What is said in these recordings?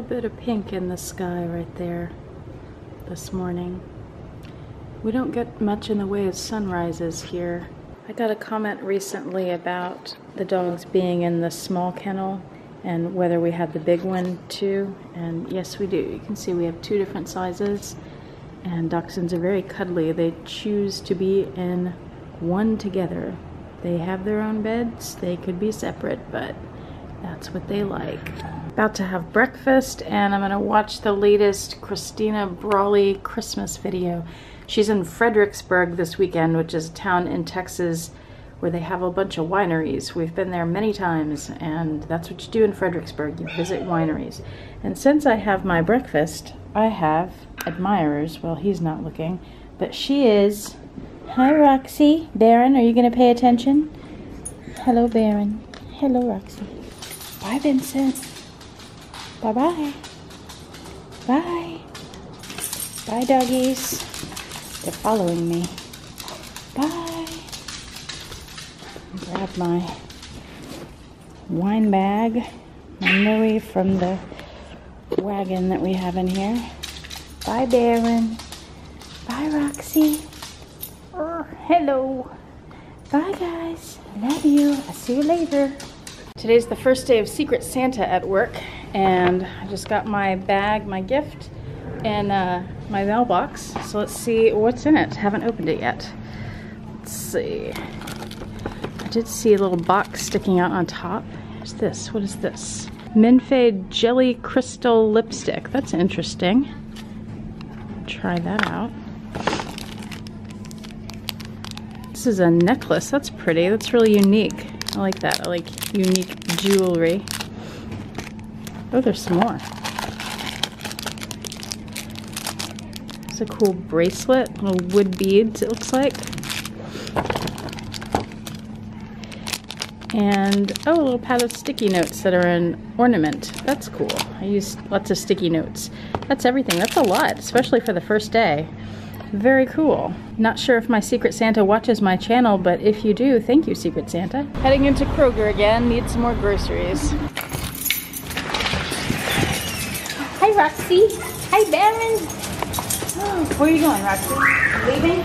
bit of pink in the sky right there this morning. We don't get much in the way of sunrises here. I got a comment recently about the dogs being in the small kennel and whether we had the big one too, and yes we do. You can see we have 2 different sizes, and dachshunds are very cuddly. They choose to be in one together. They have their own beds, they could be separate, but that's what they like. About to have breakfast, and I'm gonna watch the latest Christina Brawley Christmas video. She's in Fredericksburg this weekend, which is a town in Texas where they have a bunch of wineries. We've been there many times, and that's what you do in Fredericksburg, you visit wineries. And since I have my breakfast, I have admirers. Well, he's not looking, but she is. Hi, Roxy. Baron, are you gonna pay attention? Hello, Baron. Hello, Roxy. Bye, Vincent. Bye-bye. Bye. Bye, doggies. They're following me. Bye. Grab my wine bag, my Noe from the wagon that we have in here. Bye, Baron. Bye, Roxy. Hello. Bye, guys. Love you. I'll see you later. Today's the first day of Secret Santa at work, and I just got my bag, my gift, and my mailbox. So let's see what's in it. Haven't opened it yet. Let's see. I did see a little box sticking out on top. What's this? What is this? Minfade Jelly Crystal Lipstick. That's interesting. Try that out. This is a necklace. That's pretty. That's really unique. I like that. I like unique jewelry. Oh, there's some more. It's a cool bracelet. Little wood beads, it looks like. And, oh, a little pad of sticky notes that are an ornament. That's cool. I use lots of sticky notes. That's everything. That's a lot, especially for the first day. Very cool. Not sure if my Secret Santa watches my channel, but if you do, thank you, Secret Santa. Heading into Kroger again, need some more groceries. Hi, Roxy. Hi, Baron. Oh, where are you going, Roxy? Leaving?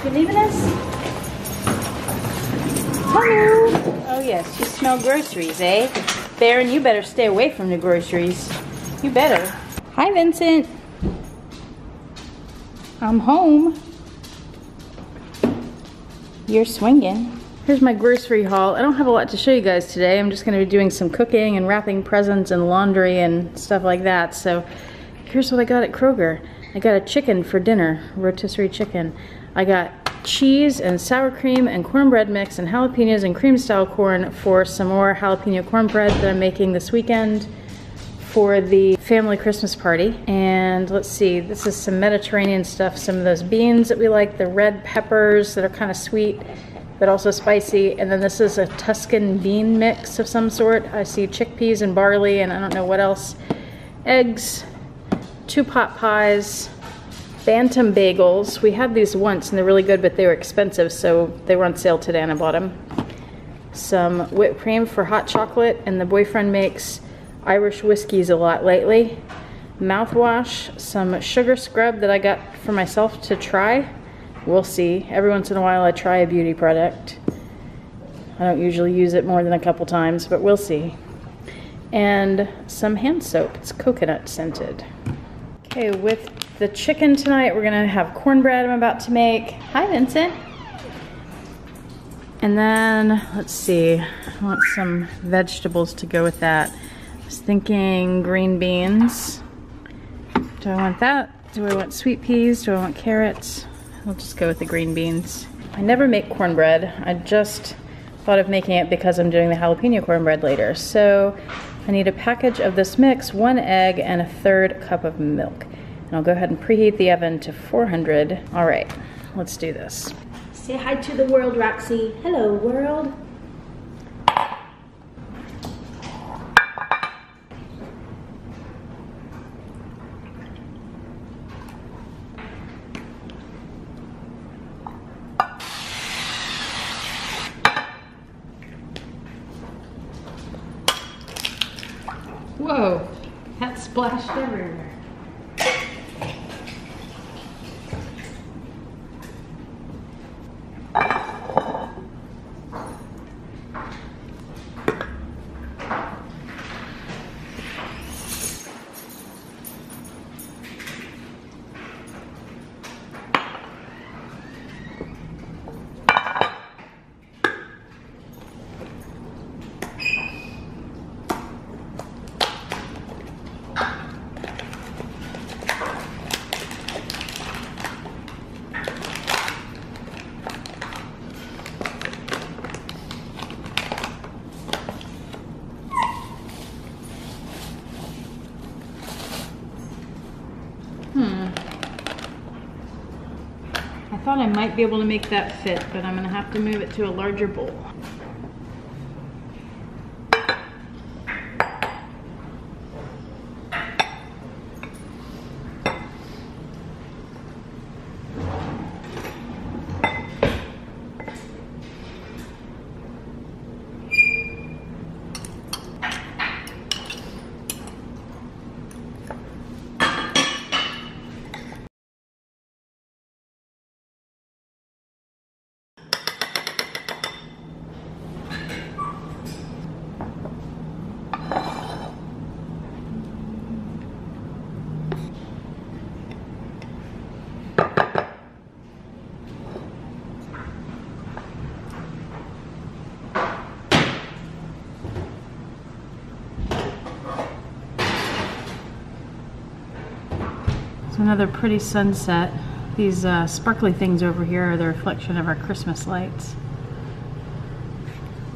You leaving us? Hello. Oh yes, you smell groceries, eh? Baron, you better stay away from the groceries. You better. Hi, Vincent. I'm home. You're swinging. Here's my grocery haul. I don't have a lot to show you guys today. I'm just gonna be doing some cooking and wrapping presents and laundry and stuff like that. So here's what I got at Kroger. I got a chicken for dinner, rotisserie chicken. I got cheese and sour cream and cornbread mix and jalapenos and cream style corn for some more jalapeno cornbread that I'm making this weekend for the family Christmas party. And let's see, this is some Mediterranean stuff, some of those beans that we like, the red peppers that are kind of sweet but also spicy, and then this is a Tuscan bean mix of some sort. I see chickpeas and barley and I don't know what else. Eggs, 2 pot pies, Bantam bagels. We had these once and they're really good, but they were expensive, so they were on sale today and I bought them. Some whipped cream for hot chocolate, and the boyfriend makes Irish whiskeys a lot lately. Mouthwash, some sugar scrub that I got for myself to try. We'll see. Every once in a while I try a beauty product. I don't usually use it more than a couple times, but we'll see. And some hand soap. It's coconut scented. Okay, with the chicken tonight, we're gonna have cornbread I'm about to make. Hi, Vincent. And then, let's see, I want some vegetables to go with that. I was thinking green beans. Do I want that? Do I want sweet peas? Do I want carrots? I'll just go with the green beans. I never make cornbread. I just thought of making it because I'm doing the jalapeno cornbread later. So I need a package of this mix, 1 egg, and a 1/3 cup of milk. And I'll go ahead and preheat the oven to 400. All right, let's do this. Say hi to the world, Roxy. Hello, world. Whoa, that splashed everywhere. I thought I might be able to make that fit, but I'm gonna have to move it to a larger bowl. Another pretty sunset. These sparkly things over here are the reflection of our Christmas lights.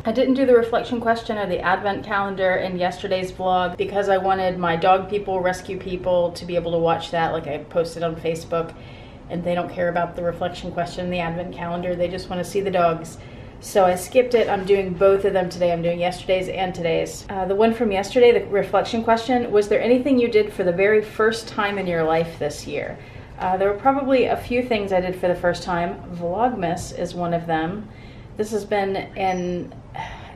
I didn't do the reflection question or the advent calendar in yesterday's vlog because I wanted my dog people, rescue people to be able to watch that like I posted on Facebook, and they don't care about the reflection question and the advent calendar. They just want to see the dogs. So I skipped it. I'm doing both of them today. I'm doing yesterday's and today's. The one from yesterday, the reflection question, was there anything you did for the very first time in your life this year? There were probably a few things I did for the first time. VLOGMAS is one of them. This has been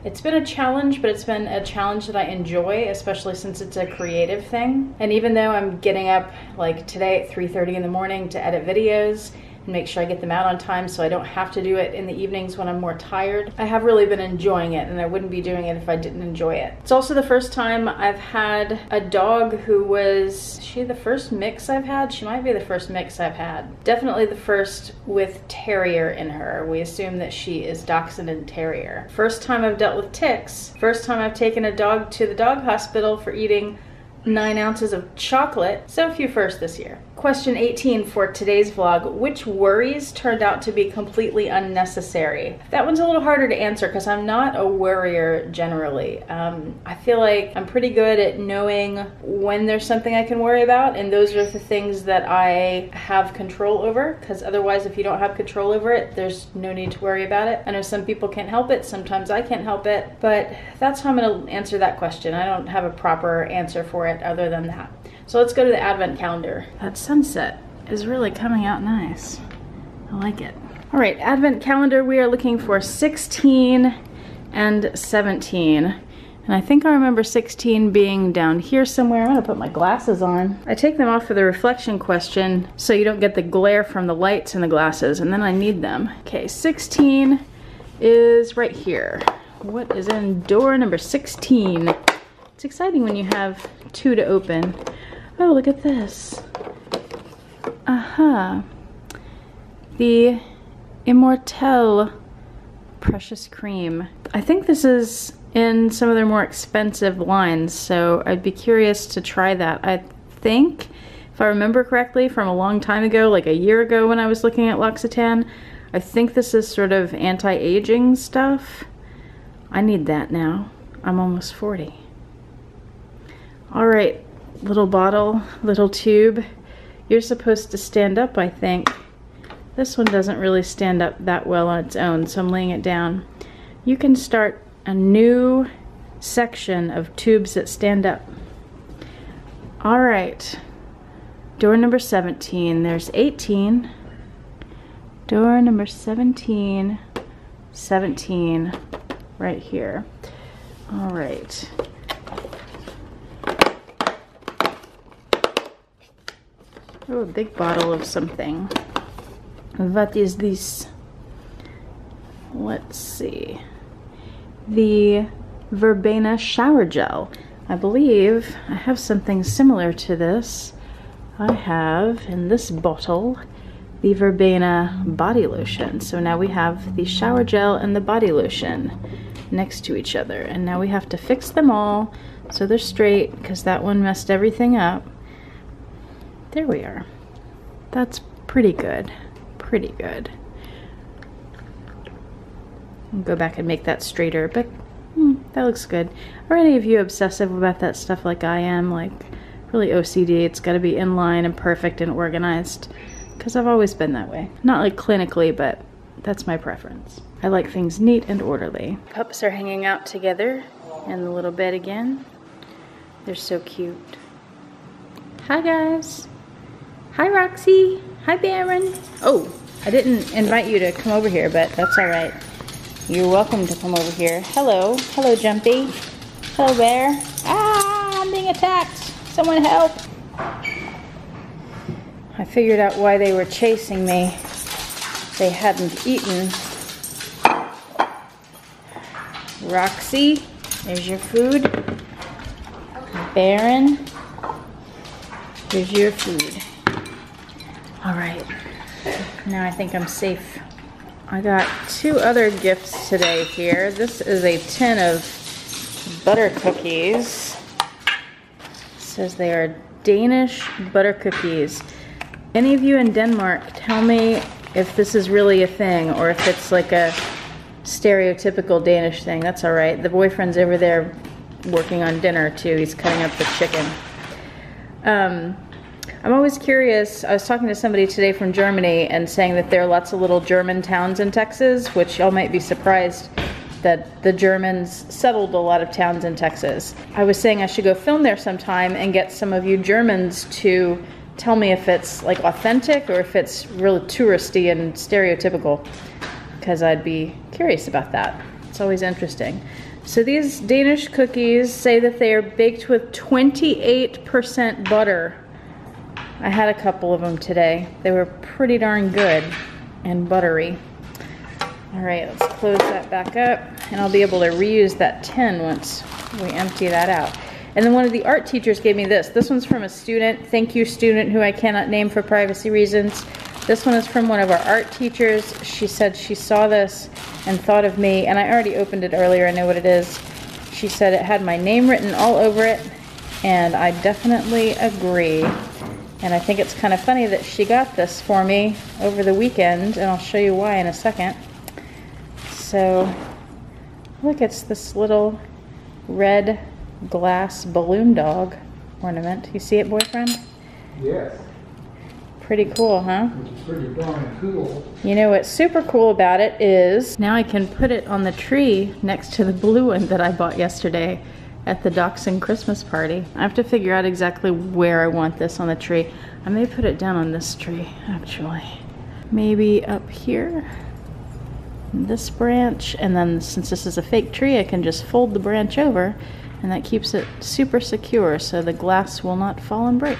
it's been a challenge, but it's been a challenge that I enjoy, especially since it's a creative thing. And even though I'm getting up like today at 3:30 in the morning to edit videos, and make sure I get them out on time so I don't have to do it in the evenings when I'm more tired, I have really been enjoying it, and I wouldn't be doing it if I didn't enjoy it. It's also the first time I've had a dog who was, is she the first mix I've had? She might be the first mix I've had. Definitely the first with terrier in her. We assume that she is Dachshund and Terrier. First time I've dealt with ticks. First time I've taken a dog to the dog hospital for eating 9 ounces of chocolate. So a few firsts this year. Question 18 for today's vlog. Which worries turned out to be completely unnecessary? That one's a little harder to answer because I'm not a worrier generally. I feel like I'm pretty good at knowing when there's something I can worry about, and those are the things that I have control over, because otherwise if you don't have control over it, there's no need to worry about it. I know some people can't help it, sometimes I can't help it, but that's how I'm going to answer that question. I don't have a proper answer for it other than that. So let's go to the advent calendar. That sunset is really coming out nice. I like it. All right, advent calendar, we are looking for 16 and 17. And I think I remember 16 being down here somewhere. I'm gonna put my glasses on. I take them off for the reflection question so you don't get the glare from the lights in the glasses, and then I need them. Okay, 16 is right here. What is in door number 16? It's exciting when you have 2 to open. Oh, look at this. The Immortelle Precious Cream. I think this is in some of their more expensive lines, so I'd be curious to try that. I think, if I remember correctly, from a long time ago, like a year ago when I was looking at L'Occitane, I think this is sort of anti-aging stuff. I need that now. I'm almost 40. All right. Little bottle, little tube. You're supposed to stand up, I think. This one doesn't really stand up that well on its own, so I'm laying it down. You can start a new section of tubes that stand up. All right, door number 17. There's 18. Door number 17, 17, right here. All right. Oh, a big bottle of something. What is this? Let's see. The verbena shower gel. I believe I have something similar to this. I have in this bottle the verbena body lotion. So now we have the shower gel and the body lotion next to each other, and now we have to fix them all so they're straight because that one messed everything up. There we are. That's pretty good. Pretty good. I'll go back and make that straighter, but that looks good. Are any of you obsessive about that stuff like I am? Like really OCD, it's got to be in line and perfect and organized, because I've always been that way. Not like clinically, but that's my preference. I like things neat and orderly. Pups are hanging out together in the little bed again. They're so cute. Hi guys. Hi Roxy. Hi Baron. Oh, I didn't invite you to come over here, but that's all right. You're welcome to come over here. Hello. Hello Jumpy. Hello Bear. Ah, I'm being attacked. Someone help. I figured out why they were chasing me. They hadn't eaten. Roxy, there's your food. Baron, here's your food. All right, now I think I'm safe. I got 2 other gifts today here. This is a tin of butter cookies. It says they are Danish butter cookies. Any of you in Denmark, tell me if this is really a thing or if it's like a stereotypical Danish thing. That's all right. The boyfriend's over there working on dinner too. He's cutting up the chicken. I'm always curious. I was talking to somebody today from Germany and saying that there are lots of little German towns in Texas, which y'all might be surprised that the Germans settled a lot of towns in Texas. I was saying I should go film there sometime and get some of you Germans to tell me if it's like authentic or if it's really touristy and stereotypical, because I'd be curious about that. It's always interesting. So these Danish cookies say that they are baked with 28% butter. I had a couple of them today. They were pretty darn good and buttery. All right, let's close that back up, and I'll be able to reuse that tin once we empty that out. And then one of the art teachers gave me this. This one's from a student. Thank you, student, who I cannot name for privacy reasons. This one is from one of our art teachers. She said she saw this and thought of me, and I already opened it earlier. I know what it is. She said it had my name written all over it, and I definitely agree. And I think it's kind of funny that she got this for me over the weekend, and I'll show you why in a second. So, look, it's this little red glass balloon dog ornament. You see it, boyfriend? Yes. Pretty cool, huh? It's pretty darn cool. You know what's super cool about it is now I can put it on the tree next to the blue one that I bought yesterday at the Dachshund Christmas party. I have to figure out exactly where I want this on the tree. I may put it down on this tree, actually. Maybe up here, this branch, and then since this is a fake tree, I can just fold the branch over, and that keeps it super secure so the glass will not fall and break.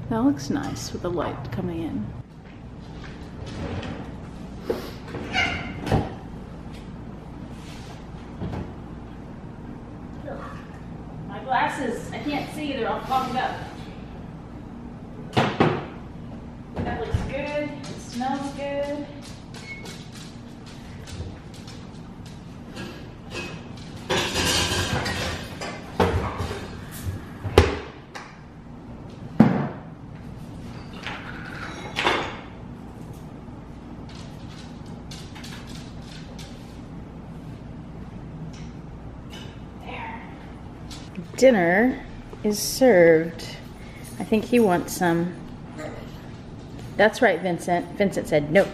That looks nice with the light coming in. My glasses, I can't see, they're all fogged up. That looks good, it smells good. Dinner is served. I think he wants some. That's right, Vincent. Vincent said no.